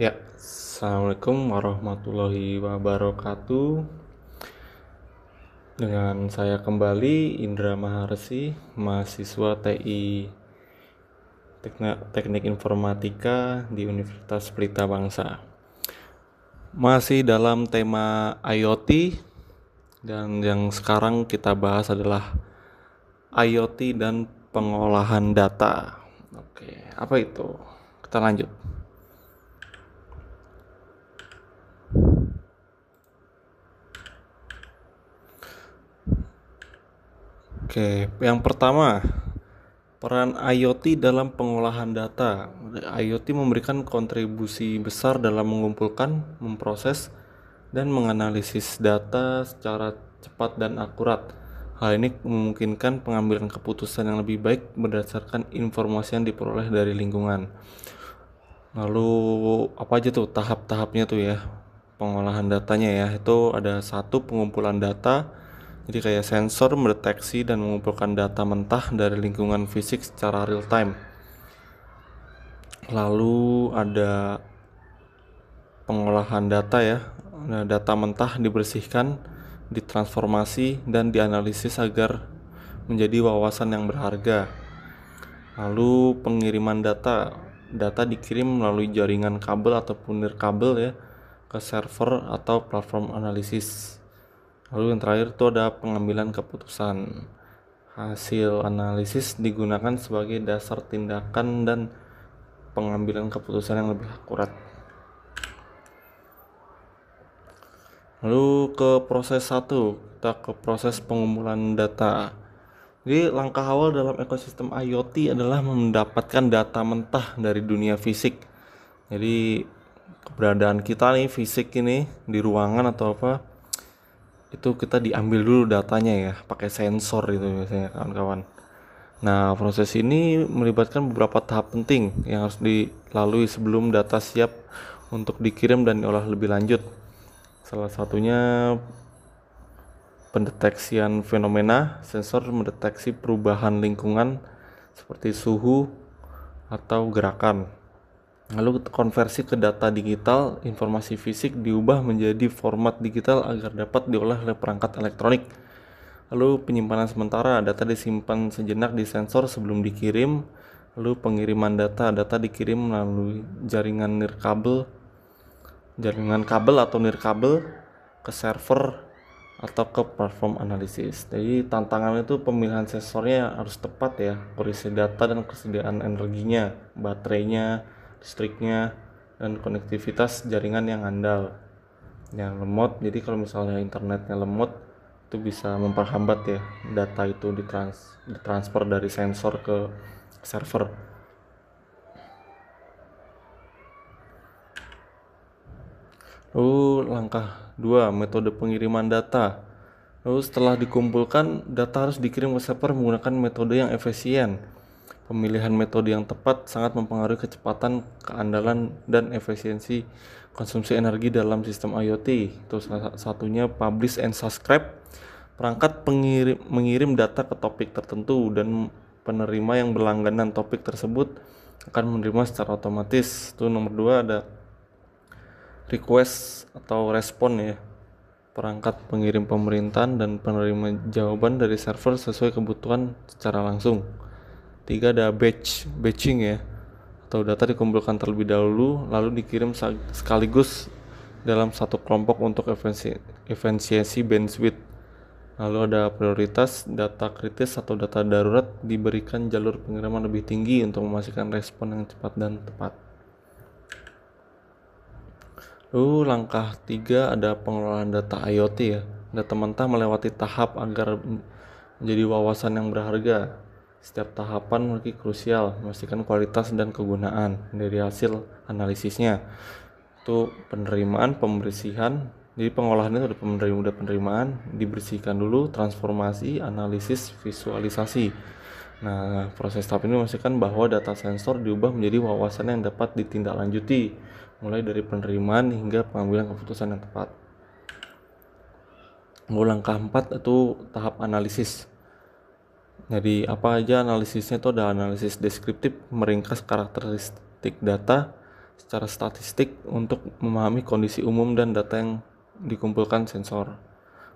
Ya, Assalamualaikum warahmatullahi wabarakatuh. Dengan saya kembali Indra Maharesi, mahasiswa TI Teknik Informatika di Universitas Pelita Bangsa. Masih dalam tema IoT, dan yang sekarang kita bahas adalah IoT dan pengolahan data. Oke, apa itu? Kita lanjut. Oke, yang pertama, peran IoT dalam pengolahan data. IoT memberikan kontribusi besar dalam mengumpulkan, memproses, dan menganalisis data secara cepat dan akurat. Hal ini memungkinkan pengambilan keputusan yang lebih baik berdasarkan informasi yang diperoleh dari lingkungan. Lalu apa aja tuh tahap-tahapnya tuh ya pengolahan datanya ya? Itu ada satu, pengumpulan data. Jadi kayak sensor mendeteksi dan mengumpulkan data mentah dari lingkungan fisik secara real time. Lalu ada pengolahan data ya. Nah, data mentah dibersihkan, ditransformasi, dan dianalisis agar menjadi wawasan yang berharga. Lalu pengiriman data. Data dikirim melalui jaringan kabel ataupun nirkabel ya ke server atau platform analisis. Lalu yang terakhir itu ada pengambilan keputusan. Hasil analisis digunakan sebagai dasar tindakan dan pengambilan keputusan yang lebih akurat. Lalu ke proses 1, kita ke proses pengumpulan data. Jadi langkah awal dalam ekosistem IoT adalah mendapatkan data mentah dari dunia fisik. Jadi keberadaan kita nih fisik ini di ruangan atau apa, itu kita diambil dulu datanya ya, pakai sensor itu biasanya kawan-kawan. Nah, proses ini melibatkan beberapa tahap penting yang harus dilalui sebelum data siap untuk dikirim dan diolah lebih lanjut. Salah satunya pendeteksian fenomena. Sensor mendeteksi perubahan lingkungan seperti suhu atau gerakan. Lalu konversi ke data digital, informasi fisik diubah menjadi format digital agar dapat diolah oleh perangkat elektronik. Lalu penyimpanan sementara, data disimpan sejenak di sensor sebelum dikirim. Lalu pengiriman data, data dikirim melalui jaringan kabel atau nirkabel ke server atau ke platform analisis. Jadi tantangannya itu pemilihan sensornya harus tepat ya, kondisi data dan kesediaan energinya, baterainya, listriknya, dan konektivitas jaringan yang andal, yang lemot. Jadi kalau misalnya internetnya lemot, itu bisa memperhambat ya data itu ditransfer dari sensor ke server. Lalu langkah 2, metode pengiriman data. Lalu setelah dikumpulkan, data harus dikirim ke server menggunakan metode yang efisien. Pemilihan metode yang tepat sangat mempengaruhi kecepatan, keandalan, dan efisiensi konsumsi energi dalam sistem IoT. Itu salah satunya publish and subscribe. Perangkat mengirim data ke topik tertentu dan penerima yang berlangganan topik tersebut akan menerima secara otomatis. Itu nomor 2 ada request atau respon ya. Perangkat pengirim pemerintahan dan penerima jawaban dari server sesuai kebutuhan secara langsung. 3 ada batching ya, atau data dikumpulkan terlebih dahulu lalu dikirim sekaligus dalam satu kelompok untuk efisiensi bandwidth. Lalu ada prioritas, data kritis atau data darurat diberikan jalur pengiriman lebih tinggi untuk memastikan respon yang cepat dan tepat. Lalu langkah 3 ada pengelolaan data IoT ya. Data mentah melewati tahap agar menjadi wawasan yang berharga. Setiap tahapan memiliki krusial, memastikan kualitas dan kegunaan dari hasil analisisnya. Itu penerimaan, pembersihan. Jadi pengolahan itu udah penerimaan, dibersihkan dulu, transformasi, analisis, visualisasi. Nah, proses tahap ini memastikan bahwa data sensor diubah menjadi wawasan yang dapat ditindaklanjuti, mulai dari penerimaan hingga pengambilan keputusan yang tepat. Lalu langkah 4 itu tahap analisis. Jadi apa aja analisisnya? Itu ada analisis deskriptif, meringkas karakteristik data, secara statistik untuk memahami kondisi umum dan data yang dikumpulkan sensor.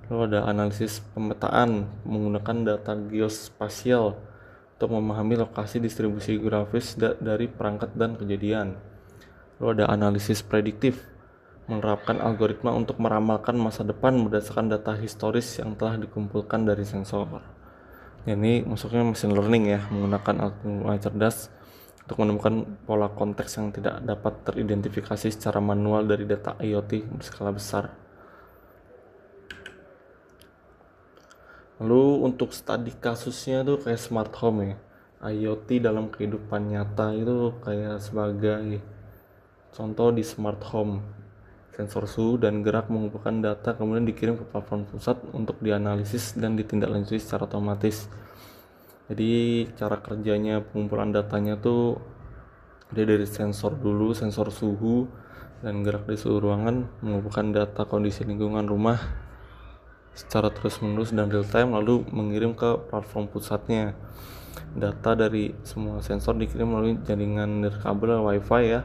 Lalu ada analisis pemetaan menggunakan data geospasial untuk memahami lokasi distribusi geografis dari perangkat dan kejadian. Lalu ada analisis prediktif, menerapkan algoritma untuk meramalkan masa depan berdasarkan data historis yang telah dikumpulkan dari sensor. Ini masuknya machine learning ya, menggunakan algoritma cerdas untuk menemukan pola konteks yang tidak dapat teridentifikasi secara manual dari data IoT berskala besar. Lalu untuk studi kasusnya tuh kayak smart home ya, IoT dalam kehidupan nyata itu kayak sebagai contoh di smart home, sensor suhu dan gerak mengumpulkan data kemudian dikirim ke platform pusat untuk dianalisis dan ditindaklanjuti secara otomatis. Jadi cara kerjanya pengumpulan datanya tuh dia dari sensor dulu, sensor suhu dan gerak di suhu ruangan, mengumpulkan data kondisi lingkungan rumah secara terus-menerus dan real time, lalu mengirim ke platform pusatnya. Data dari semua sensor dikirim melalui jaringan nirkabel wifi ya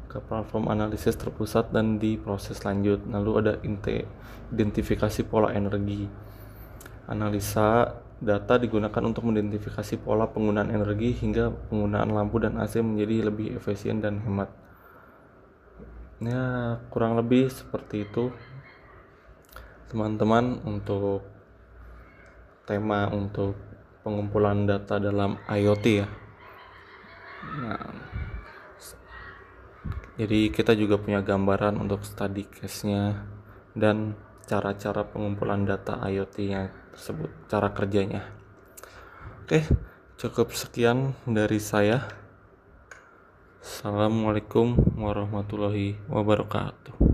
ke platform analisis terpusat dan diproses lanjut. Lalu ada identifikasi pola energi. Analisa data digunakan untuk mengidentifikasi pola penggunaan energi hingga penggunaan lampu dan AC menjadi lebih efisien dan hemat. Ya, kurang lebih seperti itu teman-teman untuk tema untuk pengumpulan data dalam IoT ya. Nah, jadi kita juga punya gambaran untuk study case-nya dan cara-cara pengumpulan data IoT-nya tersebut, cara kerjanya. Oke, cukup sekian dari saya. Assalamualaikum warahmatullahi wabarakatuh.